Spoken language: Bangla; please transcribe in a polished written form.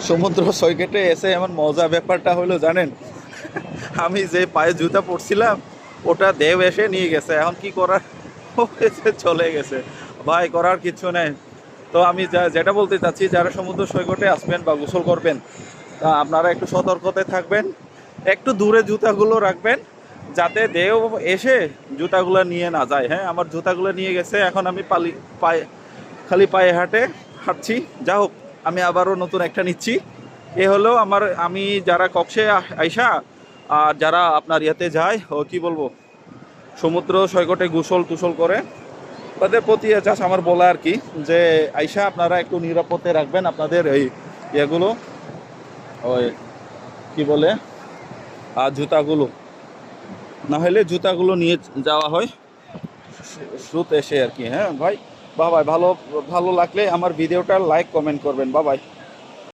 সমুদ্র সৈকতে এসে এমন মজা ব্যাপারটা হলো জানেন, আমি যে পায়ে জুতা পরছিলাম ওটা দেব এসে নিয়ে গেছে। এখন কি করার, ও এসে চলে গেছে। ভাই করার কিছু নেই। তো আমি যেটা বলতে চাচ্ছি, যারা সমুদ্র সৈকতে আসবেন বা গোসল করবেন, তা আপনারা একটু সতর্কতায় থাকবেন, একটু দূরে জুতাগুলো রাখবেন, যাতে দেও এসে জুতাগুলো নিয়ে না যায়। হ্যাঁ, আমার জুতাগুলো নিয়ে গেছে, এখন আমি পায়ে খালি পায়ে হাঁটছি। যা হোক, আমি আবারও নতুন একটা নিচ্ছি। এ হলো আমি যারা কক্সে আইসা আর যারা আপনার ইয়েতে যায়, ও কি বলবো, সমুদ্র সৈকতে গোসল টুসল করে, তাদের প্রতি জাস্ট আমার বলা আর কি, যে আইসা আপনারা একটু নিরাপদে রাখবেন আপনাদের এই ইয়েগুলো, ওই কি বলে, আর জুতাগুলো, না হলে জুতাগুলো নিয়ে যাওয়া হয় স্রোত এসে আর কি। হ্যাঁ ভাই, বা ভাই, ভালো ভালো লাগলে আমার ভিডিওটা লাইক কমেন্ট করবেন। বা ভাই।